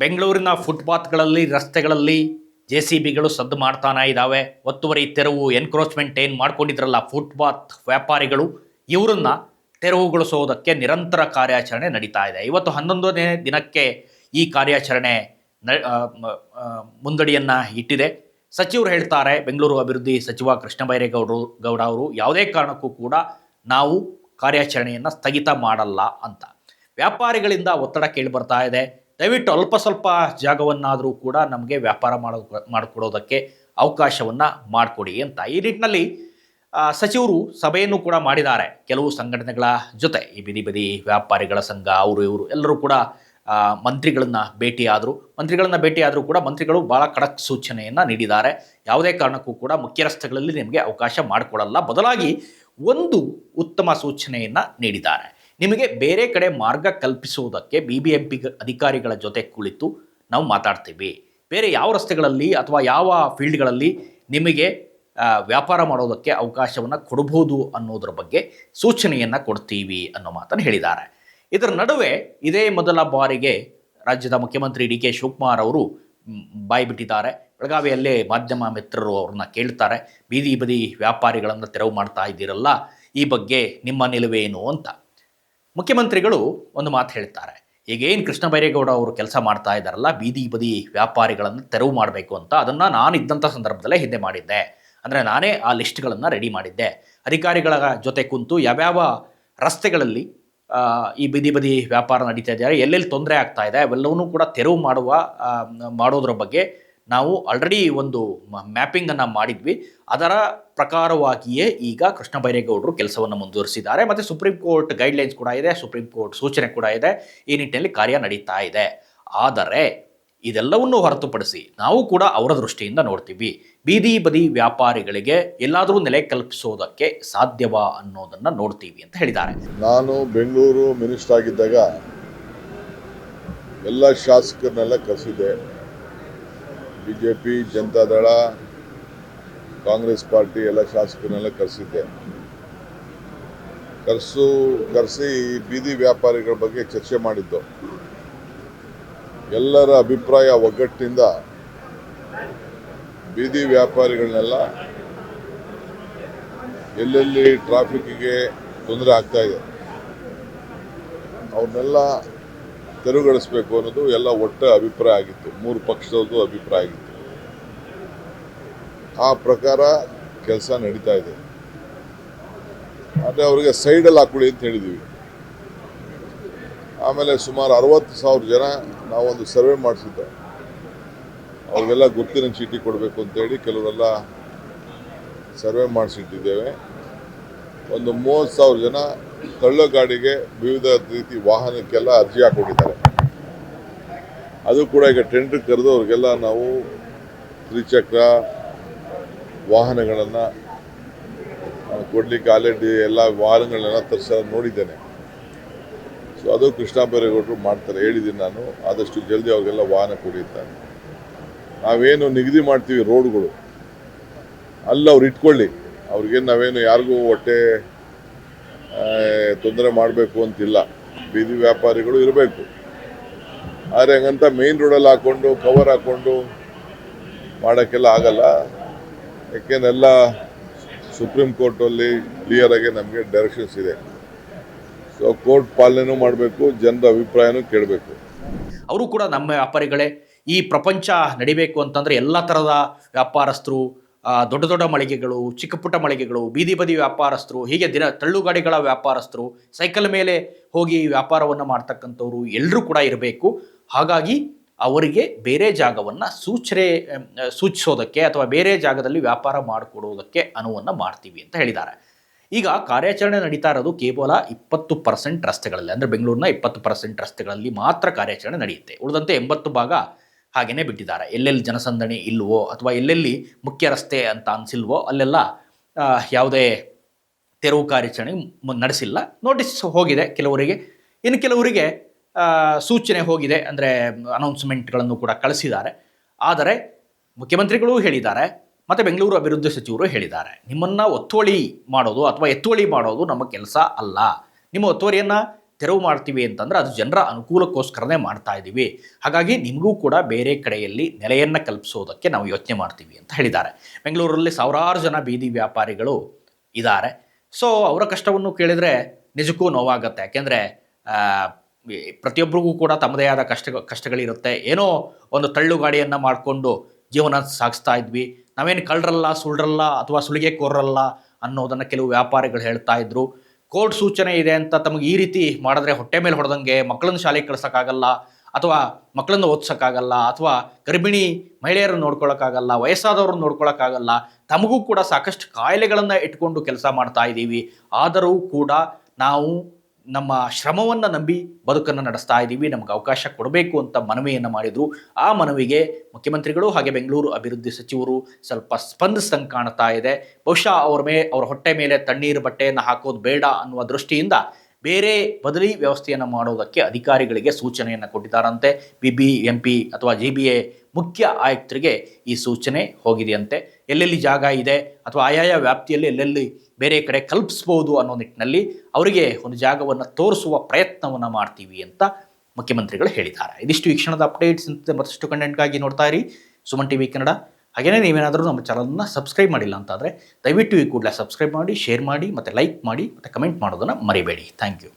ಬೆಂಗಳೂರಿನ ಫುಟ್ಪಾತ್ಗಳಲ್ಲಿ ರಸ್ತೆಗಳಲ್ಲಿ JCBಗಳು ಸದ್ದು ಮಾಡ್ತಾನೆ ಇದ್ದಾವೆ. ಒತ್ತುವರಿ ತೆರವು ಎನ್ಕ್ರೋಚ್ಮೆಂಟ್ ಏನು ಮಾಡ್ಕೊಂಡಿದ್ರಲ್ಲ ಫುಟ್ಪಾತ್ ವ್ಯಾಪಾರಿಗಳು, ಇವರನ್ನ ತೆರವುಗೊಳಿಸೋದಕ್ಕೆ ನಿರಂತರ ಕಾರ್ಯಾಚರಣೆ ನಡೀತಾ ಇದೆ. ಇವತ್ತು 11ನೇ ದಿನಕ್ಕೆ ಈ ಕಾರ್ಯಾಚರಣೆ ಮುಂದಡಿಯನ್ನು ಇಟ್ಟಿದೆ. ಸಚಿವರು ಹೇಳ್ತಾರೆ, ಬೆಂಗಳೂರು ಅಭಿವೃದ್ಧಿ ಸಚಿವ ಕೃಷ್ಣ ಬೈರೇಗೌಡ ಅವರು ಯಾವುದೇ ಕಾರಣಕ್ಕೂ ಕೂಡ ನಾವು ಕಾರ್ಯಾಚರಣೆಯನ್ನು ಸ್ಥಗಿತ ಮಾಡಲ್ಲ ಅಂತ. ವ್ಯಾಪಾರಿಗಳಿಂದ ಒತ್ತಡ ಕೇಳಿ ಬರ್ತಾ ಇದೆ. ದಯವಿಟ್ಟು ಅಲ್ಪ ಸ್ವಲ್ಪ ಜಾಗವನ್ನಾದರೂ ಕೂಡ ನಮಗೆ ವ್ಯಾಪಾರ ಮಾಡಿಕೊಡೋದಕ್ಕೆ ಅವಕಾಶವನ್ನು ಮಾಡಿಕೊಡಿ ಅಂತ. ಈ ನಿಟ್ಟಿನಲ್ಲಿ ಸಚಿವರು ಸಭೆಯನ್ನು ಕೂಡ ಮಾಡಿದ್ದಾರೆ ಕೆಲವು ಸಂಘಟನೆಗಳ ಜೊತೆ. ಈ ಬೀದಿ ವ್ಯಾಪಾರಿಗಳ ಸಂಘ ಇವರು ಎಲ್ಲರೂ ಕೂಡ ಮಂತ್ರಿಗಳನ್ನು ಭೇಟಿಯಾದರೂ ಕೂಡ ಮಂತ್ರಿಗಳು ಭಾಳ ಖಡಕ್ ಸೂಚನೆಯನ್ನು ನೀಡಿದ್ದಾರೆ. ಯಾವುದೇ ಕಾರಣಕ್ಕೂ ಕೂಡ ಮುಖ್ಯ ರಸ್ತೆಗಳಲ್ಲಿ ನಿಮಗೆ ಅವಕಾಶ ಮಾಡಿಕೊಡಲ್ಲ, ಬದಲಾಗಿ ಒಂದು ಉತ್ತಮ ಸೂಚನೆಯನ್ನು ನೀಡಿದ್ದಾರೆ. ನಿಮಗೆ ಬೇರೆ ಕಡೆ ಮಾರ್ಗ ಕಲ್ಪಿಸುವುದಕ್ಕೆ BBMP ಅಧಿಕಾರಿಗಳ ಜೊತೆ ಕುಳಿತು ನಾವು ಮಾತಾಡ್ತೀವಿ. ಬೇರೆ ಯಾವ ರಸ್ತೆಗಳಲ್ಲಿ ಅಥವಾ ಯಾವ ಫೀಲ್ಡ್ಗಳಲ್ಲಿ ನಿಮಗೆ ವ್ಯಾಪಾರ ಮಾಡೋದಕ್ಕೆ ಅವಕಾಶವನ್ನು ಕೊಡಬಹುದು ಅನ್ನೋದ್ರ ಬಗ್ಗೆ ಸೂಚನೆಯನ್ನು ಕೊಡ್ತೀವಿ ಅನ್ನೋ ಮಾತನ್ನು ಹೇಳಿದ್ದಾರೆ. ಇದರ ನಡುವೆ ಇದೇ ಮೊದಲ ಬಾರಿಗೆ ರಾಜ್ಯದ ಮುಖ್ಯಮಂತ್ರಿ DK ಶಿವಕುಮಾರ್ ಅವರು ಬಾಯಿ ಬಿಟ್ಟಿದ್ದಾರೆ. ಬೆಳಗಾವಿಯಲ್ಲೇ ಮಾಧ್ಯಮ ಮಿತ್ರರು ಅವ್ರನ್ನ ಕೇಳ್ತಾರೆ, ಬೀದಿ ವ್ಯಾಪಾರಿಗಳನ್ನು ತೆರವು ಮಾಡ್ತಾ ಇದ್ದೀರಲ್ಲ, ಈ ಬಗ್ಗೆ ನಿಮ್ಮ ನಿಲುವೇನು ಅಂತ. ಮುಖ್ಯಮಂತ್ರಿಗಳು ಒಂದು ಮಾತು ಹೇಳ್ತಾರೆ, ಈಗೇನು ಕೃಷ್ಣ ಬೈರೇಗೌಡ ಅವರು ಕೆಲಸ ಮಾಡ್ತಾ ಇದ್ದಾರಲ್ಲ ಬೀದಿ ವ್ಯಾಪಾರಿಗಳನ್ನು ತೆರವು ಮಾಡಬೇಕು ಅಂತ, ಅದನ್ನು ನಾನು ಇದ್ದಂಥ ಸಂದರ್ಭದಲ್ಲೇ ಹಿಂದೆ ಮಾಡಿದ್ದೆ. ಅಂದರೆ ನಾನೇ ಆ ಲಿಸ್ಟ್ಗಳನ್ನು ರೆಡಿ ಮಾಡಿದ್ದೆ. ಅಧಿಕಾರಿಗಳ ಜೊತೆ ಕುಂತು ಯಾವ್ಯಾವ ರಸ್ತೆಗಳಲ್ಲಿ ಈ ಬೀದಿ ವ್ಯಾಪಾರ ನಡೀತಾ ಇದ್ದಾರೆ, ಎಲ್ಲೆಲ್ಲಿ ತೊಂದರೆ ಆಗ್ತಾ ಇದೆ ಅವೆಲ್ಲವನ್ನೂ ಕೂಡ ತೆರವು ಮಾಡೋದ್ರ ಬಗ್ಗೆ ನಾವು ಆಲ್ರೆಡಿ ಒಂದು ಮ್ಯಾಪಿಂಗನ್ನು ಮಾಡಿದ್ವಿ. ಅದರ ಪ್ರಕಾರವಾಗಿಯೇ ಈಗ ಕೃಷ್ಣ ಬೈರೇಗೌಡರು ಕೆಲಸವನ್ನು ಮುಂದುವರಿಸಿದ್ದಾರೆ. ಮತ್ತು ಸುಪ್ರೀಂ ಕೋರ್ಟ್ ಗೈಡ್ಲೈನ್ಸ್ ಕೂಡ ಇದೆ, ಸುಪ್ರೀಂ ಕೋರ್ಟ್ ಸೂಚನೆ ಕೂಡ ಇದೆ. ಈ ನಿಟ್ಟಿನಲ್ಲಿ ಕಾರ್ಯ ನಡೀತಾ ಇದೆ. ಆದರೆ ಇದೆಲ್ಲವನ್ನೂ ಹೊರತುಪಡಿಸಿ ನಾವು ಕೂಡ ಅವರ ದೃಷ್ಟಿಯಿಂದ ನೋಡ್ತೀವಿ, ಬೀದಿ ವ್ಯಾಪಾರಿಗಳಿಗೆ ಎಲ್ಲಾದರೂ ನೆಲೆ ಕಲ್ಪಿಸೋದಕ್ಕೆ ಸಾಧ್ಯವಾ ಅನ್ನೋದನ್ನು ನೋಡ್ತೀವಿ ಅಂತ ಹೇಳಿದ್ದಾರೆ. ನಾನು ಬೆಂಗಳೂರು ಮಿನಿಸ್ಟರ್ ಆಗಿದ್ದಾಗ ಎಲ್ಲ ಶಾಸಕರನ್ನೆಲ್ಲ ಕರೆಸಿದ್ದೆ. BJP, ಜನತಾದಳ, ಕಾಂಗ್ರೆಸ್ ಪಾರ್ಟಿ ಎಲ್ಲ ಶಾಸಕರನ್ನೆಲ್ಲ ಕರೆಸಿದ್ದೆ. ಕರೆಸಿ ಬೀದಿ ವ್ಯಾಪಾರಿಗಳ ಬಗ್ಗೆ ಚರ್ಚೆ ಮಾಡಿದ್ದು. ಎಲ್ಲರ ಅಭಿಪ್ರಾಯ ಒಗ್ಗಟ್ಟಿನಿಂದ ಬೀದಿ ವ್ಯಾಪಾರಿಗಳನ್ನೆಲ್ಲ ಎಲ್ಲೆಲ್ಲಿ ಟ್ರಾಫಿಕ್ಕಿಗೆ ತೊಂದರೆ ಆಗ್ತಾ ಇದೆ ಅವ್ರನ್ನೆಲ್ಲ ತೆರವುಗೊಳಿಸಬೇಕು ಅನ್ನೋದು ಎಲ್ಲ ಒಟ್ಟು ಅಭಿಪ್ರಾಯ ಆಗಿತ್ತು. 3 ಪಕ್ಷದವ್ರದ್ದು ಅಭಿಪ್ರಾಯ ಆಗಿತ್ತು. ಆ ಪ್ರಕಾರ ಕೆಲಸ ನಡೀತಾ ಇದೆ. ಆದರೆ ಅವರಿಗೆ ಸೈಡಲ್ಲಿ ಹಾಕೊಳ್ಳಿ ಅಂತ ಹೇಳಿದ್ದೀವಿ. ಆಮೇಲೆ ಸುಮಾರು 60,000 ಜನ ನಾವೊಂದು ಸರ್ವೆ ಮಾಡಿಸಿದ್ದೆ. ಅವ್ರಿಗೆಲ್ಲ ಗುರುತಿನ ಚೀಟಿ ಕೊಡಬೇಕು ಅಂತೇಳಿ ಕೆಲವರೆಲ್ಲ ಸರ್ವೆ ಮಾಡಿಸಿಟ್ಟಿದ್ದೇವೆ. ಒಂದು 30,000 ಜನ ತಳ್ಳೋ ಗಾಡಿಗೆ ವಿವಿಧ ರೀತಿ ವಾಹನಕ್ಕೆಲ್ಲ ಅರ್ಜಿ ಹಾಕೊಂಡಿದ್ದಾರೆ. ಅದು ಕೂಡ ಈಗ ಟೆಂಡರ್ ಕರೆದು ಅವ್ರಿಗೆಲ್ಲ ನಾವು ತ್ರಿಚಕ್ರ ವಾಹನಗಳನ್ನು ಕೊಡಲಿಕ್ಕೆ ಆಲ್ರೆಡಿ ಎಲ್ಲ ವಾಹನಗಳನ್ನೆಲ್ಲ ತರಿಸೋದು ನೋಡಿದ್ದೇನೆ. ಸೊ ಅದು ಕೃಷ್ಣ ಬೈರೇಗೌಡರು ಮಾಡ್ತಾರೆ, ಹೇಳಿದ್ದೀನಿ ನಾನು. ಆದಷ್ಟು ಜಲ್ದಿ ಅವ್ರಿಗೆಲ್ಲ ವಾಹನ ಕೊಡಿರ್ತಾರೆ. ನಾವೇನು ನಿಗದಿ ಮಾಡ್ತೀವಿ ರೋಡ್ಗಳು ಅಲ್ಲಿ ಅವ್ರು ಇಟ್ಕೊಳ್ಳಿ, ಅವ್ರಿಗೇನು ನಾವೇನು ಯಾರಿಗೂ ಹೊಟ್ಟೆ ತೊಂದರೆ ಮಾಡಬೇಕು ಅಂತಿಲ್ಲ. ಬೀದಿ ವ್ಯಾಪಾರಿಗಳು ಇರಬೇಕು. ಆದರೆ ಹಂಗಂತ ಮೇನ್ ರೋಡಲ್ಲಿ ಹಾಕ್ಕೊಂಡು ಕವರ್ ಹಾಕ್ಕೊಂಡು ಮಾಡೋಕ್ಕೆಲ್ಲ ಆಗಲ್ಲ. ಯಾಕೆಂದೆಲ್ಲ ಸುಪ್ರೀಂ ಕೋರ್ಟಲ್ಲಿ ಕ್ಲಿಯರಾಗಿ ನಮಗೆ ಡೈರೆಕ್ಷನ್ಸ್ ಇದೆ. ಸೊ ಕೋರ್ಟ್ ಪಾಲನೆನೂ ಮಾಡಬೇಕು, ಜನರ ಅಭಿಪ್ರಾಯನೂ ಕೇಳಬೇಕು. ಅವರು ಕೂಡ ನಮ್ಮ ವ್ಯಾಪಾರಿಗಳೇ. ಈ ಪ್ರಪಂಚ ನಡಿಬೇಕು ಅಂತಂದರೆ ಎಲ್ಲ ಥರದ ವ್ಯಾಪಾರಸ್ಥರು, ದೊಡ್ಡ ಮಳಿಗೆಗಳು, ಚಿಕ್ಕ ಪುಟ್ಟ ಮಳಿಗೆಗಳು, ಬೀದಿ ವ್ಯಾಪಾರಸ್ಥರು, ಹೀಗೆ ತಳ್ಳುಗಾಡಿಗಳ ವ್ಯಾಪಾರಸ್ಥರು, ಸೈಕಲ್ ಮೇಲೆ ಹೋಗಿ ವ್ಯಾಪಾರವನ್ನು ಮಾಡ್ತಕ್ಕಂಥವ್ರು ಎಲ್ಲರೂ ಕೂಡ ಇರಬೇಕು. ಹಾಗಾಗಿ ಅವರಿಗೆ ಬೇರೆ ಜಾಗವನ್ನು ಸೂಚಿಸೋದಕ್ಕೆ ಅಥವಾ ಬೇರೆ ಜಾಗದಲ್ಲಿ ವ್ಯಾಪಾರ ಮಾಡಿಕೊಡೋದಕ್ಕೆ ಅನುವನ್ನು ಮಾಡ್ತೀವಿ ಅಂತ ಹೇಳಿದ್ದಾರೆ. ಈಗ ಕಾರ್ಯಾಚರಣೆ ನಡೀತಾ ಇರೋದು ಕೇವಲ 20% ರಸ್ತೆಗಳಲ್ಲಿ, ಅಂದರೆ ಬೆಂಗಳೂರಿನ 20% ರಸ್ತೆಗಳಲ್ಲಿ ಮಾತ್ರ ಕಾರ್ಯಾಚರಣೆ ನಡೆಯುತ್ತೆ. ಉಳಿದಂತೆ 80 ಭಾಗ ಹಾಗೆಯೇ ಬಿಟ್ಟಿದ್ದಾರೆ. ಎಲ್ಲೆಲ್ಲಿ ಜನಸಂದಣಿ ಇಲ್ವೋ ಅಥವಾ ಎಲ್ಲೆಲ್ಲಿ ಮುಖ್ಯ ರಸ್ತೆ ಅಂತ ಅನಿಸಿಲ್ವೋ ಅಲ್ಲೆಲ್ಲ ಯಾವುದೇ ತೆರವು ಕಾರ್ಯಾಚರಣೆ ನಡೆಸಿಲ್ಲ. ನೋಟಿಸ್ ಹೋಗಿದೆ ಕೆಲವರಿಗೆ, ಇನ್ನು ಕೆಲವರಿಗೆ ಸೂಚನೆ ಹೋಗಿದೆ, ಅಂದರೆ ಅನೌನ್ಸ್ಮೆಂಟ್ಗಳನ್ನು ಕೂಡ ಕಳಿಸಿದ್ದಾರೆ. ಆದರೆ ಮುಖ್ಯಮಂತ್ರಿಗಳು ಹೇಳಿದ್ದಾರೆ ಮತ್ತು ಬೆಂಗಳೂರು ಅಭಿವೃದ್ಧಿ ಸಚಿವರು ಹೇಳಿದ್ದಾರೆ, ನಿಮ್ಮನ್ನು ಒತ್ತುವಳಿ ಮಾಡೋದು ಅಥವಾ ಎತ್ತುವಳಿ ಮಾಡೋದು ನಮ್ಮ ಕೆಲಸ ಅಲ್ಲ. ನಿಮ್ಮ ಒತ್ತುವರಿಯನ್ನು ತೆರವು ಮಾಡ್ತೀವಿ ಅಂತಂದರೆ ಅದು ಜನರ ಅನುಕೂಲಕ್ಕೋಸ್ಕರನೇ ಮಾಡ್ತಾ ಇದ್ದೀವಿ. ಹಾಗಾಗಿ ನಿಮಗೂ ಕೂಡ ಬೇರೆ ಕಡೆಯಲ್ಲಿ ನೆಲೆಯನ್ನು ಕಲ್ಪಿಸೋದಕ್ಕೆ ನಾವು ಯೋಚನೆ ಮಾಡ್ತೀವಿ ಅಂತ ಹೇಳಿದ್ದಾರೆ. ಬೆಂಗಳೂರಲ್ಲಿ ಸಾವಿರಾರು ಜನ ಬೀದಿ ವ್ಯಾಪಾರಿಗಳು ಇದ್ದಾರೆ. ಸೊ ಅವರ ಕಷ್ಟವನ್ನು ಕೇಳಿದರೆ ನಿಜಕ್ಕೂ ನೋವಾಗುತ್ತೆ. ಯಾಕೆಂದರೆ ಪ್ರತಿಯೊಬ್ಬರಿಗೂ ಕೂಡ ತಮ್ಮದೇ ಆದ ಕಷ್ಟಗಳಿರುತ್ತೆ. ಏನೋ ಒಂದು ತಳ್ಳು ಗಾಡಿಯನ್ನು ಮಾಡಿಕೊಂಡು ಜೀವನ ಸಾಗಿಸ್ತಾ ಇದ್ವಿ, ನಾವೇನು ಕಳ್ಳರಲ್ಲ, ಸುಳ್ಳರಲ್ಲ ಅಥವಾ ಸುಲಿಗೆಕೋರರಲ್ಲ ಅನ್ನೋದನ್ನು ಕೆಲವು ವ್ಯಾಪಾರಿಗಳು ಹೇಳ್ತಾ ಇದ್ರು. ಕೋರ್ಟ್ ಸೂಚನೆ ಇದೆ ಅಂತ ತಮಗೆ ಈ ರೀತಿ ಮಾಡಿದ್ರೆ ಹೊಟ್ಟೆ ಮೇಲೆ ಹೊಡೆದಂಗೆ ಮಕ್ಕಳನ್ನು ಶಾಲೆಗೆ ಕಳ್ಸೋಕ್ಕಾಗಲ್ಲ, ಅಥವಾ ಮಕ್ಕಳನ್ನು ಓದಿಸೋಕ್ಕಾಗಲ್ಲ, ಅಥವಾ ಗರ್ಭಿಣಿ ಮಹಿಳೆಯರನ್ನು ನೋಡ್ಕೊಳ್ಳೋಕ್ಕಾಗಲ್ಲ, ವಯಸ್ಸಾದವ್ರನ್ನ ನೋಡ್ಕೊಳ್ಳೋಕ್ಕಾಗಲ್ಲ, ತಮಗೂ ಕೂಡ ಸಾಕಷ್ಟು ಕಾಯಿಲೆಗಳನ್ನು ಇಟ್ಕೊಂಡು ಕೆಲಸ ಮಾಡ್ತಾ ಇದ್ದೀವಿ, ಆದರೂ ಕೂಡ ನಾವು ನಮ್ಮ ಶ್ರಮವನ್ನು ನಂಬಿ ಬದುಕನ್ನು ನಡೆಸ್ತಾ ಇದ್ದೀವಿ, ನಮಗೆ ಅವಕಾಶ ಕೊಡಬೇಕು ಅಂತ ಮನವಿಯನ್ನು ಮಾಡಿದರು. ಆ ಮನವಿಗೆ ಮುಖ್ಯಮಂತ್ರಿಗಳು ಹಾಗೆ ಬೆಂಗಳೂರು ಅಭಿವೃದ್ಧಿ ಸಚಿವರು ಸ್ವಲ್ಪ ಸ್ಪಂದಿಸಿದಂಗೆ ಕಾಣ್ತಾ ಇದೆ. ಬಹುಶಃ ಅವ್ರ ಹೊಟ್ಟೆ ಮೇಲೆ ತಣ್ಣೀರು ಬಟ್ಟೆಯನ್ನು ಹಾಕೋದು ಬೇಡ ಅನ್ನುವ ದೃಷ್ಟಿಯಿಂದ ಬೇರೆ ಬದಲಿ ವ್ಯವಸ್ಥೆಯನ್ನು ಮಾಡೋದಕ್ಕೆ ಅಧಿಕಾರಿಗಳಿಗೆ ಸೂಚನೆಯನ್ನು ಕೊಟ್ಟಿದ್ದಾರಂತೆ. BBMP ಅಥವಾ GBA ಮುಖ್ಯ ಆಯುಕ್ತರಿಗೆ ಈ ಸೂಚನೆ ಹೋಗಿದೆಯಂತೆ. ಎಲ್ಲೆಲ್ಲಿ ಜಾಗ ಇದೆ ಅಥವಾ ಆಯಾಯ ವ್ಯಾಪ್ತಿಯಲ್ಲಿ ಎಲ್ಲೆಲ್ಲಿ ಬೇರೆ ಕಡೆ ಕಲ್ಪಿಸ್ಬೋದು ಅನ್ನೋ ನಿಟ್ಟಿನಲ್ಲಿ ಅವರಿಗೆ ಒಂದು ಜಾಗವನ್ನು ತೋರಿಸುವ ಪ್ರಯತ್ನವನ್ನು ಮಾಡ್ತೀವಿ ಅಂತ ಮುಖ್ಯಮಂತ್ರಿಗಳು ಹೇಳಿದ್ದಾರೆ. ಇದಿಷ್ಟು ಈ ಕ್ಷಣದ ಅಪ್ಡೇಟ್ಸ್. ಮತ್ತಷ್ಟು ಕಂಟೆಂಟ್ಗಾಗಿ ನೋಡ್ತಾ ಇರಿ ಸುಮನ್ TV ಕನ್ನಡ. ಹಾಗೆಯೇ ನೀವೇನಾದರೂ ನಮ್ಮ ಚಾನಲನ್ನು ಸಬ್ಸ್ಕ್ರೈಬ್ ಮಾಡಿಲ್ಲ ಅಂತಾದರೆ ದಯವಿಟ್ಟು ಈ ಕೂಡಲೇ ಸಬ್ಸ್ಕ್ರೈಬ್ ಮಾಡಿ, ಶೇರ್ ಮಾಡಿ, ಮತ್ತು ಲೈಕ್ ಮಾಡಿ, ಮತ್ತು ಕಮೆಂಟ್ ಮಾಡೋದನ್ನು ಮರಿಬೇಡಿ. Thank you.